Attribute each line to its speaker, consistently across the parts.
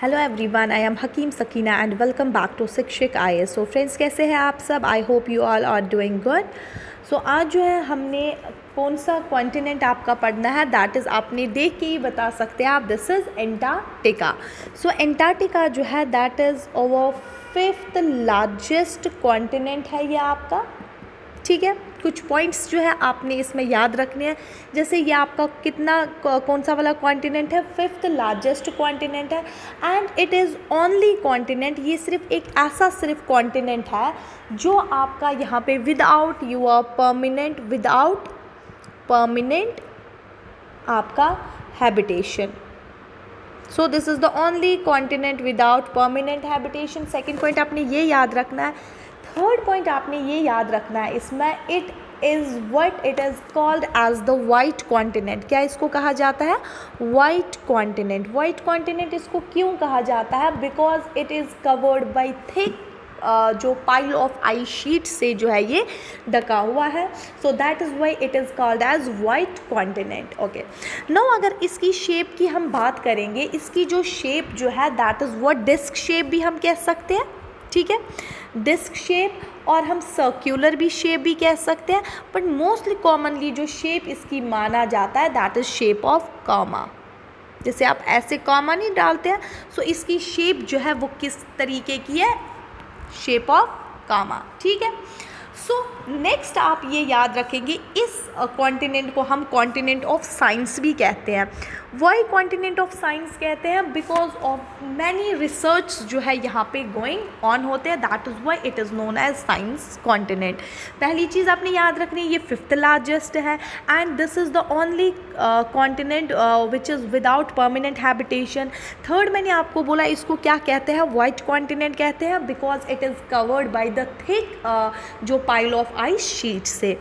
Speaker 1: Hello everyone, I am Hakeem Sakina and welcome back to Shikshak IAS। So friends, कैसे हैं आप सब? I hope you all are doing good. So आज जो है हमने कौन सा कॉन्टिनेंट आपका पढ़ना है, दैट इज़ आपने देख के ही बता सकते हैं आप। This is Antarctica. So Antarctica जो है that is over 5th largest continent है ये आपका। ठीक है, कुछ पॉइंट्स जो है आपने इसमें याद रखने हैं। जैसे ये आपका कितना कौन सा वाला कॉन्टिनेंट है, 5th लार्जेस्ट कॉन्टिनेंट है and it is only continent. ये सिर्फ एक ऐसा सिर्फ कॉन्टिनेंट है जो आपका यहाँ पे विदाउट परमानेंट आपका habitation. So this is the only continent without permanent habitation. Second point आपने ये याद रखना है। थर्ड पॉइंट आपने ये याद रखना है इसमें, it is called as the white continent. क्या इसको कहा जाता है? White continent. वाइट कॉन्टिनेंट इसको क्यों कहा जाता है? Because it is covered by thick जो पाइल ऑफ आइस शीट से जो है ये ढका हुआ है। So that is why it is called as white continent. Okay, now अगर इसकी शेप की हम बात करेंगे, इसकी जो शेप जो है that is what disc shape भी हम कह सकते हैं। ठीक है, डिस्क शेप, और हम सर्क्यूलर भी शेप भी कह सकते हैं, बट मोस्टली कॉमनली जो शेप इसकी माना जाता है that is shape of comma. जैसे आप ऐसे कॉमा नहीं डालते हैं, सो इसकी शेप जो है वो किस तरीके की है? Shape of comma. ठीक है, सो नेक्स्ट आप ये याद रखेंगे, इस कॉन्टिनेंट को हम कॉन्टिनेंट ऑफ साइंस भी कहते हैं। वाई कॉन्टिनेंट ऑफ साइंस कहते हैं? बिकॉज ऑफ मैनी रिसर्च जो है यहाँ पे गोइंग ऑन होते हैं, that is why it is known as science continent. पहली चीज़ आपने याद रखनी है, ये 5th लार्जेस्ट है and this is the only continent which is without permanent habitation. Third, मैंने आपको बोला इसको क्या कहते हैं? वाइट कॉन्टिनेंट कहते हैं, because it is covered by the thick जो पाइल ऑफ आइस शीट से।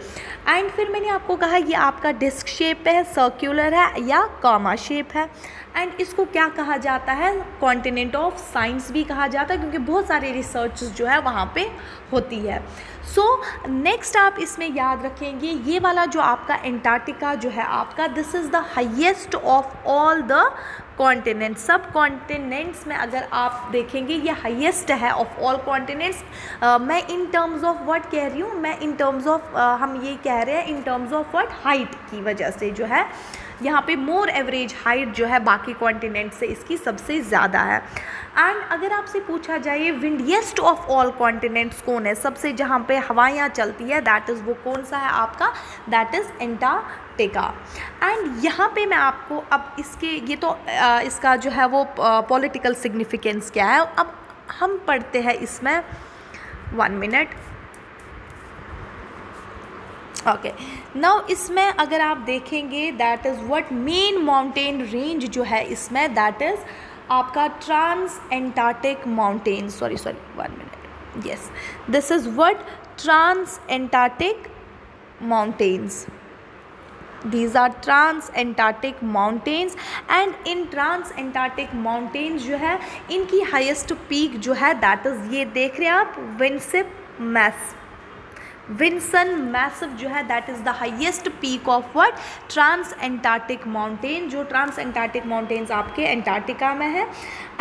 Speaker 1: एंड फिर मैंने आपको कहा ये आपका डिस्क शेप है, सर्क्यूलर है या कॉमा शेप है। एंड इसको क्या कहा जाता है? कॉन्टिनेंट ऑफ साइंस भी कहा जाता है, क्योंकि बहुत सारे रिसर्च जो है वहाँ पे होती है। सो नेक्स्ट आप इसमें याद रखेंगे, ये वाला जो आपका एंटार्क्टिका जो है आपका, this is the highest of all the continent. सब कॉन्टिनेंट्स में अगर आप देखेंगे ये हाईएस्ट है ऑफ ऑल कॉन्टिनेंट्स। मैं इन टर्म्स ऑफ व्हाट कह रही हूँ, मैं इन टर्म्स ऑफ हम ये कह रहे हैं in terms of what, height की वजह से जो है यहाँ पे मोर एवरेज हाइट जो है बाकी कॉन्टिनेंट से इसकी सबसे ज़्यादा है। एंड अगर आपसे पूछा जाए विंडिएस्ट ऑफ ऑल कॉन्टिनेंट्स कौन है, सबसे जहाँ पे हवाइयाँ चलती है, दैट इज़ वो कौन सा है आपका? That is Antarctica. एंड यहाँ पे मैं आपको अब इसके ये तो इसका जो है वो पॉलिटिकल सिग्निफिकेंस क्या है, अब हम पढ़ते हैं इसमें। 1 मिनट। ओके, नाउ इसमें अगर आप देखेंगे that is what main mountain range जो है इसमें, दैट इज़ आपका trans Antarctic mountain. Sorry 1 minute. Yes, this is what trans Antarctic mountains. These are trans-Antarctic mountains and in trans-Antarctic mountains जो है इनकी हाईएस्ट पीक जो है दैट इज़ ये देख रहे हैं आप, विंसन मैसिव जो है that is the highest peak of what? Trans Antarctic mountain. जो ट्रांस एंटार्क्टिक माउंटेन्स आपके एंटार्क्टिका में है।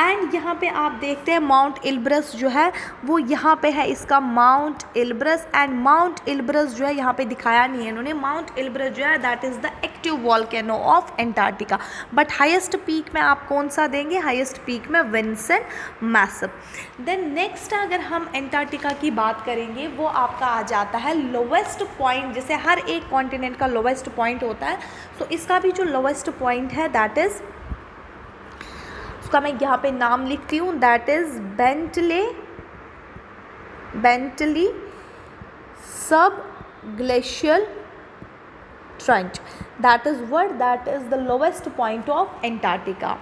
Speaker 1: एंड यहाँ पे आप देखते हैं माउंट इल्ब्रस जो है वो यहाँ पे है, इसका माउंट इल्ब्रस। एंड माउंट इल्ब्रस जो है यहाँ पे दिखाया नहीं है इन्होंने। माउंट इल्ब्रस जो है that is the active volcano of Antarctica, but highest peak में आप कौन सा देंगे? हाईएस्ट पीक में विंसन मैसिव। देन नेक्स्ट अगर हम एंटार्क्टिका की बात करेंगे, वो आपका आ जाता है लोवेस्ट पॉइंट। जैसे हर एक कॉन्टिनेंट का लोवेस्ट पॉइंट होता है, तो इसका भी जो लोवेस्ट पॉइंट है दैट इज़, उसका मैं यहाँ पे नाम लिखती हूँ, दैट इज़ बेंटली सब glacial trench. That is what? That is the lowest point of Antarctica.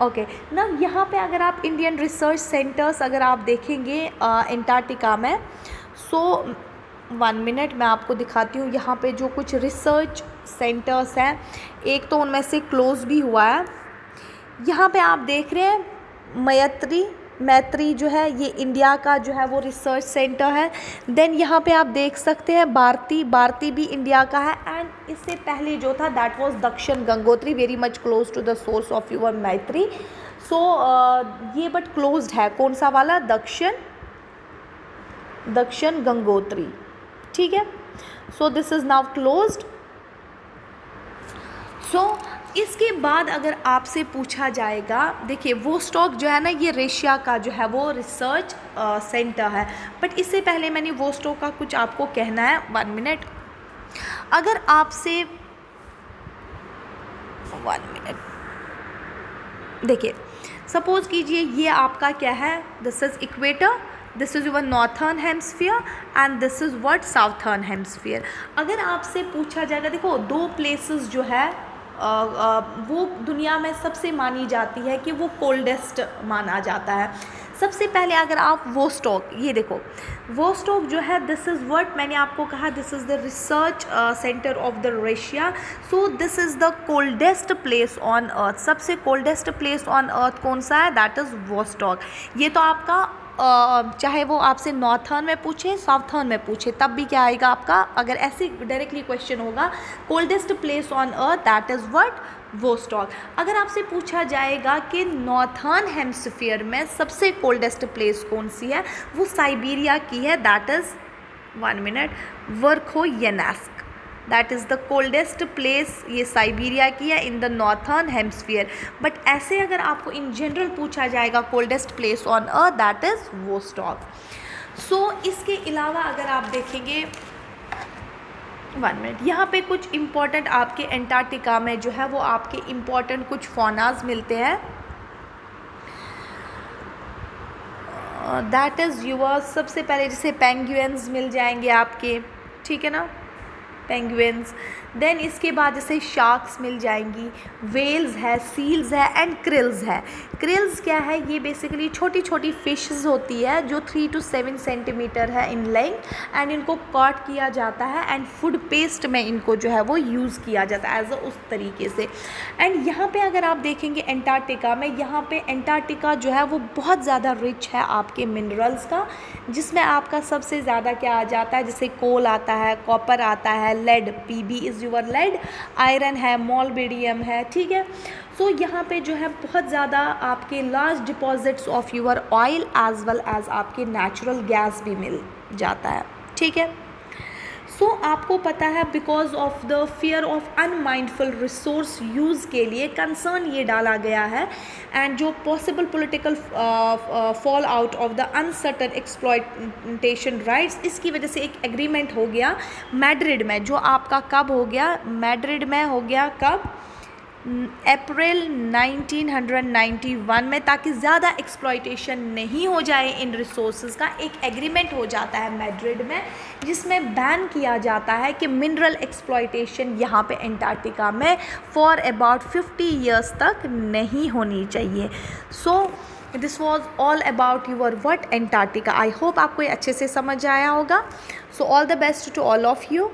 Speaker 1: Okay, ना यहाँ पे अगर आप इंडियन रिसर्च सेंटर्स अगर आप देखेंगे एंटार्क्टिका में, सो 1 मिनट मैं आपको दिखाती हूँ यहाँ पे जो कुछ रिसर्च सेंटर्स हैं, एक तो उनमें से क्लोज़ भी हुआ है। यहाँ पे आप देख रहे हैं मैत्री जो है ये इंडिया का जो है वो रिसर्च सेंटर है। देन यहाँ पे आप देख सकते हैं भारती भी इंडिया का है। एंड इससे पहले जो था that was Dakshin Gangotri, very much close to the source of your Maitri. सो ये बट क्लोज्ड है, कौन सा वाला, दक्षिण गंगोत्री, ठीक है। So this is now closed. So इसके बाद अगर आपसे पूछा जाएगा, देखिए वोस्टॉक जो है ना, ये रशिया का जो है वो रिसर्च सेंटर है, बट इससे पहले मैंने वोस्टॉक का कुछ आपको कहना है, 1 मिनट। अगर आपसे 1 मिनट, देखिए सपोज कीजिए ये आपका क्या है, this is equator, this is your northern hemisphere and this is what, southern hemisphere. अगर आपसे पूछा जाएगा, देखो 2 प्लेसेस जो है वो दुनिया में सबसे मानी जाती है कि वो कोल्डेस्ट माना जाता है। सबसे पहले अगर आप वोस्टॉक, ये देखो वोस्टॉक जो है, दिस इज़ व्हाट, मैंने आपको कहा this is the research centre of the Russia. So this is the coldest place on अर्थ। सबसे कोल्डेस्ट प्लेस ऑन अर्थ कौन सा है, दैट इज़ वोस्टॉक। ये तो आपका चाहे वो आपसे नॉर्थर्न में पूछे, साउथर्न में पूछे, तब भी क्या आएगा आपका, अगर ऐसे डायरेक्टली क्वेश्चन होगा, coldest place on earth, that is what, Vostok. अगर आपसे पूछा जाएगा कि नॉर्थर्न हेमस्फीयर में सबसे कोल्डेस्ट प्लेस कौन सी है, वो साइबेरिया की है, that is 1 minute, Verkhoyansk, that is the coldest place, ये साइबेरिया की है in the northern hemisphere. But ऐसे अगर आपको इन जनरल पूछा जाएगा coldest place on earth, that is Vostok. So इसके अलावा अगर आप देखेंगे, 1 मिनट, यहाँ पे कुछ इम्पॉर्टेंट आपके एंटार्क्टिका में जो है वो आपके इम्पॉर्टेंट कुछ फौनाज मिलते हैं, दैट इज़ यूर, सबसे पहले जैसे पेंगुइन्स मिल जाएंगे आपके, ठीक है ना, पेंगुइन्स। देन इसके बाद जैसे शार्क्स मिल जाएंगी, वेल्स है, सील्स है एंड क्रिल्स है। क्रिल्स क्या है, ये बेसिकली छोटी छोटी फिशेस होती है जो 3 to 7 सेंटीमीटर है इन लेंथ, एंड इनको कॉट किया जाता है एंड फूड पेस्ट में इनको जो है वो यूज़ किया जाता है एज अ उस तरीके से। एंड यहाँ पे अगर आप देखेंगे एंटार्क्टिका में, यहाँ पे एंटार्क्टिका जो है वो बहुत ज़्यादा रिच है आपके मिनरल्स का, जिसमें आपका सबसे ज़्यादा क्या आ जाता है, जैसे कोल आता है, कॉपर आता है, lead, PB is your lead, iron है, मोलबिडियम है, ठीक है। सो यहाँ पे जो है बहुत ज़्यादा आपके large deposits of your oil as well as आपके नेचुरल गैस भी मिल जाता है, ठीक है। सो आपको पता है because of the fear of unmindful resource use के लिए कंसर्न ये डाला गया है, एंड जो possible political fall out of the uncertain exploitation rights, इसकी वजह से एक एग्रीमेंट हो गया मैड्रिड में, जो आपका कब हो गया, मैड्रिड में हो गया कब, अप्रैल 1991 में, ताकि ज़्यादा एक्सप्लॉयटेशन नहीं हो जाए इन रिसोर्सेज का। एक एग्रीमेंट हो जाता है मैड्रिड में, जिसमें बैन किया जाता है कि मिनरल एक्सप्लॉयटेशन यहाँ पे एंटार्क्टिका में फॉर अबाउट 50 ईयर्स तक नहीं होनी चाहिए। So this was all about your what, Antarctica. I hope आपको ये अच्छे से समझ आया होगा। So all the best to all of you.